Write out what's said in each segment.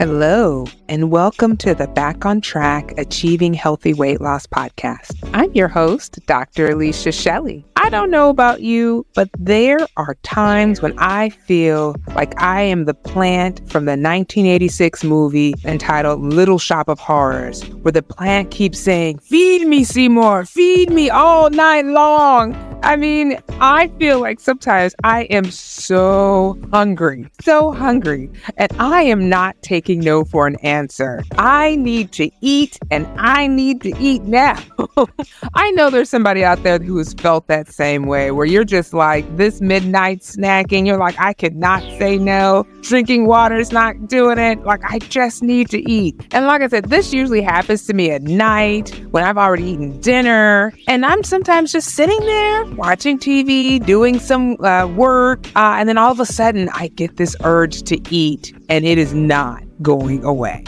Hello, and welcome to the Back on Track Achieving Healthy Weight Loss podcast. I'm your host, Dr. Alicia Shelly. I don't know about you, but there are times when I feel like I am the plant from the 1986 movie entitled Little Shop of Horrors, where the plant keeps saying, "Feed me, Seymour, feed me all night long." I mean, I feel like sometimes I am so hungry, and I am not taking no for an answer. I need to eat, and I need to eat now. I know there's somebody out there who has felt that same way, where you're just like this midnight snacking. You're like, I could not say no. Drinking water is not doing it. Like, I just need to eat. And like I said, this usually happens to me at night when I've already eaten dinner, and I'm sometimes just sitting there watching TV, doing some work, and then all of a sudden I get this urge to eat, and it is not going away.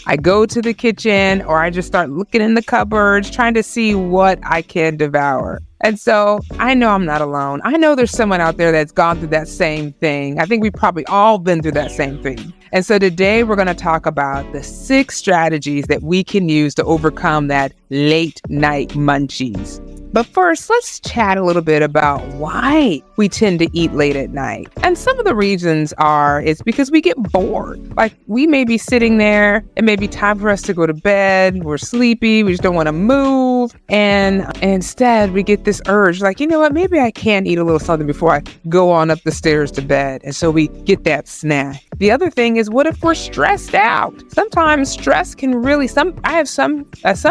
I go to the kitchen, or I just start looking in the cupboards, trying to see what I can devour. And so I know I'm not alone. I know there's someone out there that's gone through that same thing. I think we've probably all been through that same thing. And so today we're going to talk about the 6 strategies that we can use to overcome that late night munchies. But first, let's chat a little bit about why we tend to eat late at night. And some of the reasons it's because we get bored. Like, we may be sitting there, it may be time for us to go to bed, we're sleepy, we just don't want to move. And instead, we get this urge, like, you know what, maybe I can eat a little something before I go on up the stairs to bed. And so we get that snack. The other thing is, what if we're stressed out? Sometimes stress can really, some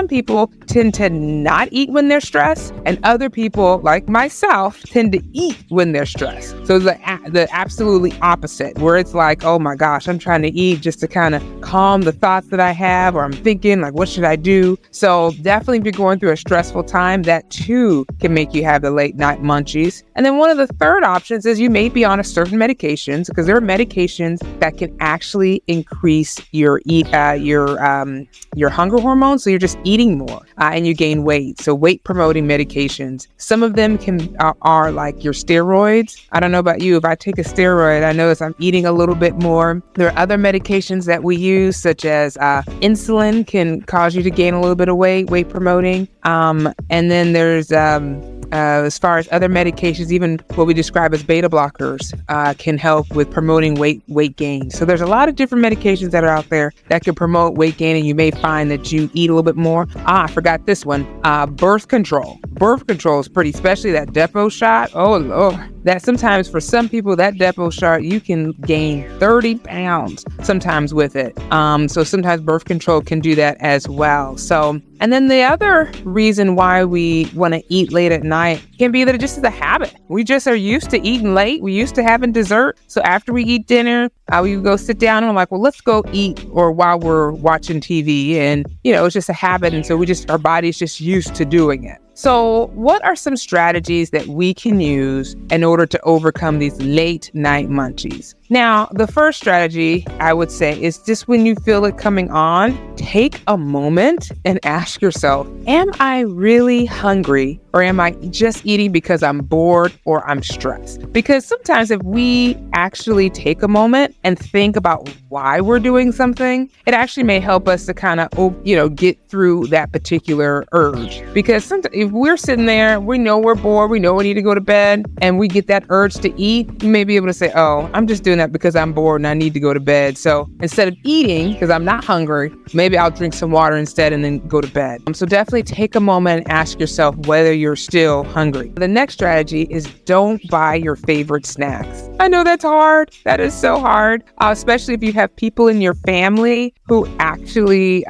people tend to not eat when they're stressed, and other people, like myself, tend to eat when they're stressed. So the absolutely opposite, where it's like, oh my gosh, I'm trying to eat just to kind of calm the thoughts that I have, or I'm thinking like, what should I do? So definitely if you're going through a stressful time, that too can make you have the late night munchies. And then one of the third options is you may be on a certain medications, because there are medications that can actually increase your hunger hormones. So you're just eating more and you gain weight. So weight promoting medications. Some of them are like your steroids. I don't know about you. If I take a steroid, I notice I'm eating a little bit more. There are other medications that we use, such as insulin can cause you to gain a little bit of weight promoting. And then there's as far as other medications, even what we describe as beta blockers can help with promoting weight gain. So there's a lot of different medications that are out there that can promote weight gain, and you may find that you eat a little bit more. I forgot this one, birth control. Birth control is pretty, especially that depot shot. Oh Lord. That sometimes for some people, that depot shot, you can gain 30 pounds sometimes with it. So sometimes birth control can do that as well. So, and then the other reason why we want to eat late at night can be that it just is a habit. We just are used to eating late. We used to having dessert. So after we eat dinner, we go sit down and I'm like, well, let's go eat, or while we're watching TV, and it's just a habit. And so our body's just used to doing it. So what are some strategies that we can use in order to overcome these late night munchies? Now, the first strategy I would say is just when you feel it coming on, take a moment and ask yourself, am I really hungry, or am I just eating because I'm bored or I'm stressed? Because sometimes if we actually take a moment and think about why we're doing something, it actually may help us to kind of, get through that particular urge. Because sometimes if we're sitting there, we know we're bored, we know we need to go to bed, and we get that urge to eat, you may be able to say, oh, I'm just doing that because I'm bored and I need to go to bed. So instead of eating, because I'm not hungry, maybe I'll drink some water instead and then go to bed. So definitely take a moment and ask yourself whether you're still hungry. The next strategy is don't buy your favorite snacks. I know that's hard. That is so hard, especially if you have people in your family who actually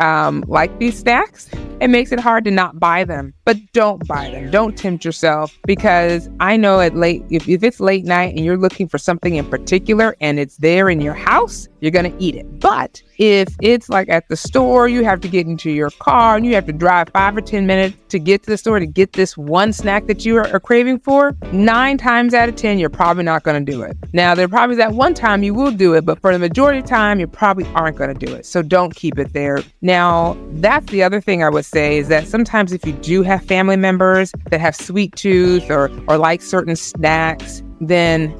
like these snacks. It makes it hard to not buy them, but don't buy them. Don't tempt yourself, because I know if it's late night and you're looking for something in particular and it's there in your house, you're going to eat it. But if it's like at the store, you have to get into your car and you have to drive 5 or 10 minutes to get to the store to get this one snack that you are craving for, 9 times out of 10, you're probably not going to do it. Now, there probably is that one time you will do it, but for the majority of the time, you probably aren't going to do it. So don't keep it there. Now, that's the other thing I would say, is that sometimes if you do have family members that have sweet tooth or like certain snacks, then,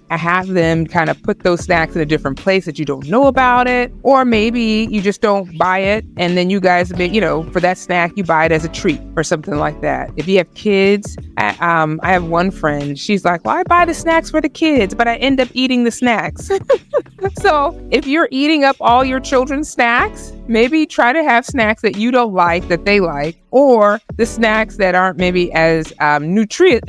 have them kind of put those snacks in a different place that you don't know about it. Or maybe you just don't buy it. And then you guys, for that snack, you buy it as a treat or something like that. If you have kids, I have one friend, she's like, well, I buy the snacks for the kids, but I end up eating the snacks. So if you're eating up all your children's snacks, maybe try to have snacks that you don't like, that they like, or the snacks that aren't maybe as nutritious.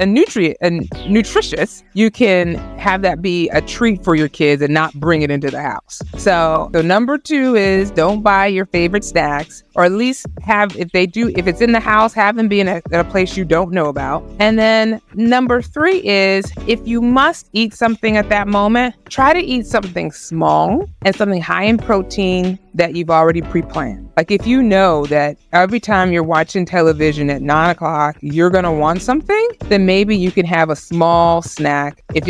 You can have that be a treat for your kids and not bring it into the house. So number 2 is don't buy your favorite snacks, or at least if it's in the house, have them be in a place you don't know about. And then number 3 is if you must eat something at that moment, try to eat something small and something high in protein that you've already pre-planned. Like if you know that every time you're watching television at 9 o'clock, you're going to want something, then maybe you can have a small snack. If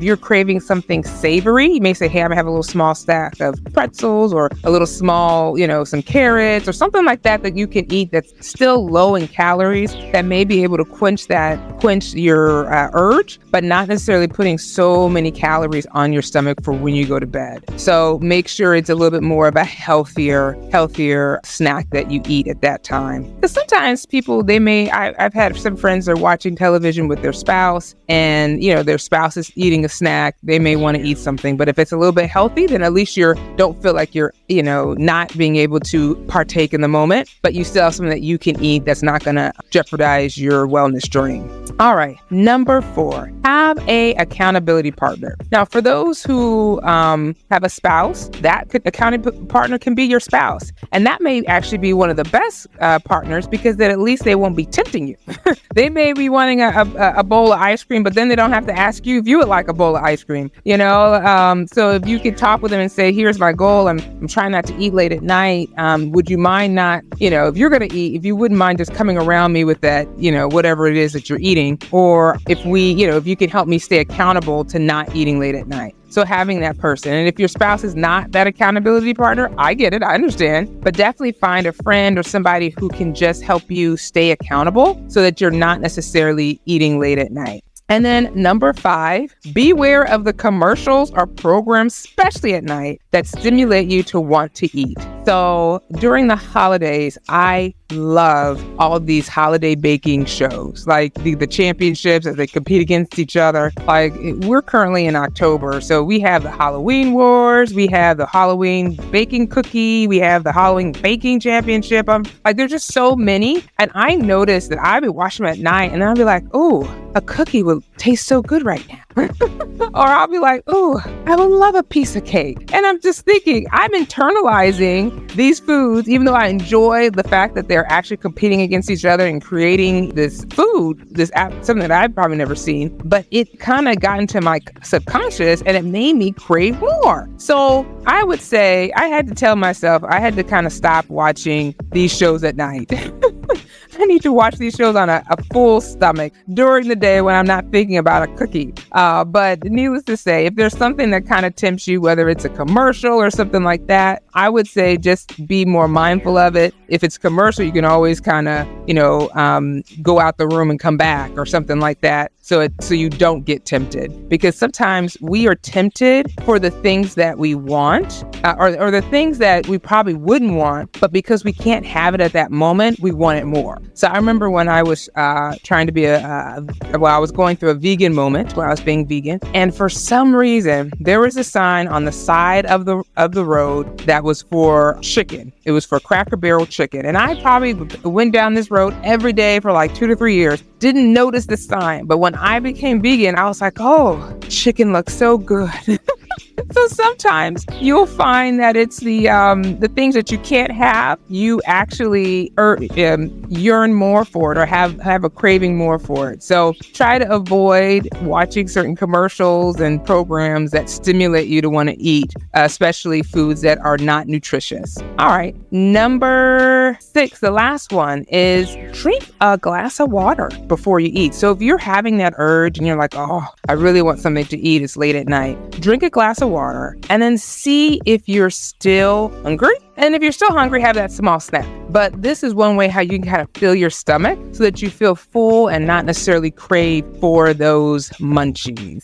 you're craving something savory, you may say, hey, I'm gonna have a little small stack of pretzels or a little small, some carrots or something like that you can eat that's still low in calories that may be able to quench your urge, but not necessarily putting so many calories on your stomach for when you go to bed. So make sure it's a little bit more of a healthier snack that you eat at that time. Because sometimes people, I've had some friends that are watching television with their spouse and, their spouse is eating a snack. They may want to eat something, but if it's a little bit healthy, then at least don't feel like you're, not being able to partake in the moment, but you still have something that you can eat that's not going to jeopardize your wellness journey. All right. Number 4, have a accountability partner. Now, for those who have a spouse, accountability partner can be your spouse. And that may actually be one of the best partners, because then at least they won't be tempting you. They may be wanting a bowl of ice cream, but then they don't have to ask you if you would like a bowl of ice cream, So if you could talk with them and say, here's my goal, I'm trying not to eat late at night. Would you mind not, if you're going to eat, if you wouldn't mind just coming around me with that, whatever it is that you're eating, or if you can help me stay accountable to not eating late at night. So having that person. And if your spouse is not that accountability partner, I get it, I understand, but definitely find a friend or somebody who can just help you stay accountable so that you're not necessarily eating late at night. And then number 5, beware of the commercials or programs, especially at night, that stimulate you to want to eat. So during the holidays, I love all these holiday baking shows, like the championships as they compete against each other. Like we're currently in October, so we have the Halloween Wars, we have the Halloween baking cookie, we have the Halloween baking championship. There's just so many. And I noticed that I'd be watching them at night and I'll be like, oh, a cookie would taste so good right now. Or I'll be like, oh, I would love a piece of cake. And I'm just thinking, I'm internalizing these foods, even though I enjoy the fact that they're actually competing against each other and creating this food, something that I've probably never seen, but it kind of got into my subconscious and it made me crave more. So I would say I had to tell myself, I had to kind of stop watching these shows at night. I need to watch these shows on a full stomach during the day when I'm not thinking about a cookie. But needless to say, if there's something that kind of tempts you, whether it's a commercial or something like that, I would say just be more mindful of it. If it's commercial, you can always kind of, go out the room and come back or something like that. So you don't get tempted, because sometimes we are tempted for the things that we want or the things that we probably wouldn't want, but because we can't have it at that moment, we want it more. So I remember when I was trying to be I was going through a vegan moment where I was being vegan, and for some reason there was a sign on the side of the road that was for chicken. It was for Cracker Barrel chicken, and I probably went down this road every day for like 2 to 3 years. Didn't notice the sign, but when I became vegan, I was like, oh, chicken looks so good. So sometimes you'll find that it's the things that you can't have, you actually yearn more for it or have a craving more for it. So try to avoid watching certain commercials and programs that stimulate you to want to eat, especially foods that are not nutritious. All right. Number 6, the last one, is drink a glass of water before you eat. So if you're having that urge and you're like, oh, I really want something to eat, it's late at night, drink a glass of water and then see if you're still hungry. And if you're still hungry, have that small snack. But this is one way how you can kind of fill your stomach so that you feel full and not necessarily crave for those munchies,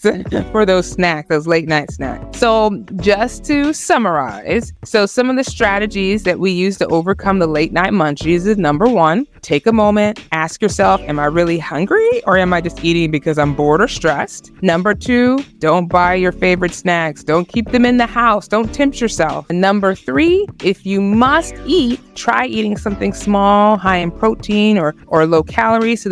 for those snacks, those late night snacks. So just to summarize, so some of the strategies that we use to overcome the late night munchies is number one, take a moment, ask yourself, am I really hungry or am I just eating because I'm bored or stressed? Number two, don't buy your favorite snacks. Don't keep them in the house. Don't tempt yourself. And number three, if you must eat, try eating something small, high in protein or low calorie so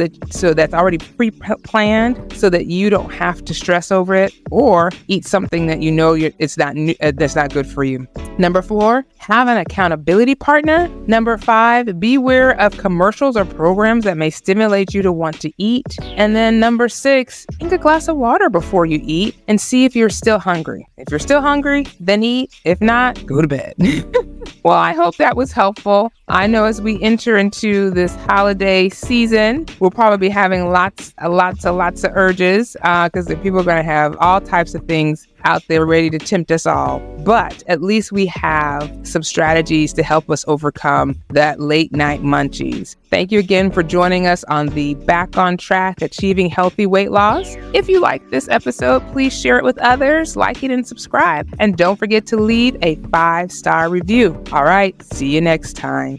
that's already pre-planned so that you don't have to stress over it, or eat something that you know that's not good for you. Number four, have an accountability partner. Number five, beware of commercials or programs that may stimulate you to want to eat. And then number six, drink a glass of water before you eat and see if you're still hungry. If you're still hungry, then eat. If not, go to bed. Well, I hope that was helpful. I know as we enter into this holiday season, we'll probably be having lots of urges because people are going to have all types of things out there ready to tempt us all. But at least we have some strategies to help us overcome that late night munchies. Thank you again for joining us on the Back on Track Achieving Healthy Weight Loss. If you liked this episode, please share it with others, like it and subscribe. And don't forget to leave a 5-star review. All right, see you next time.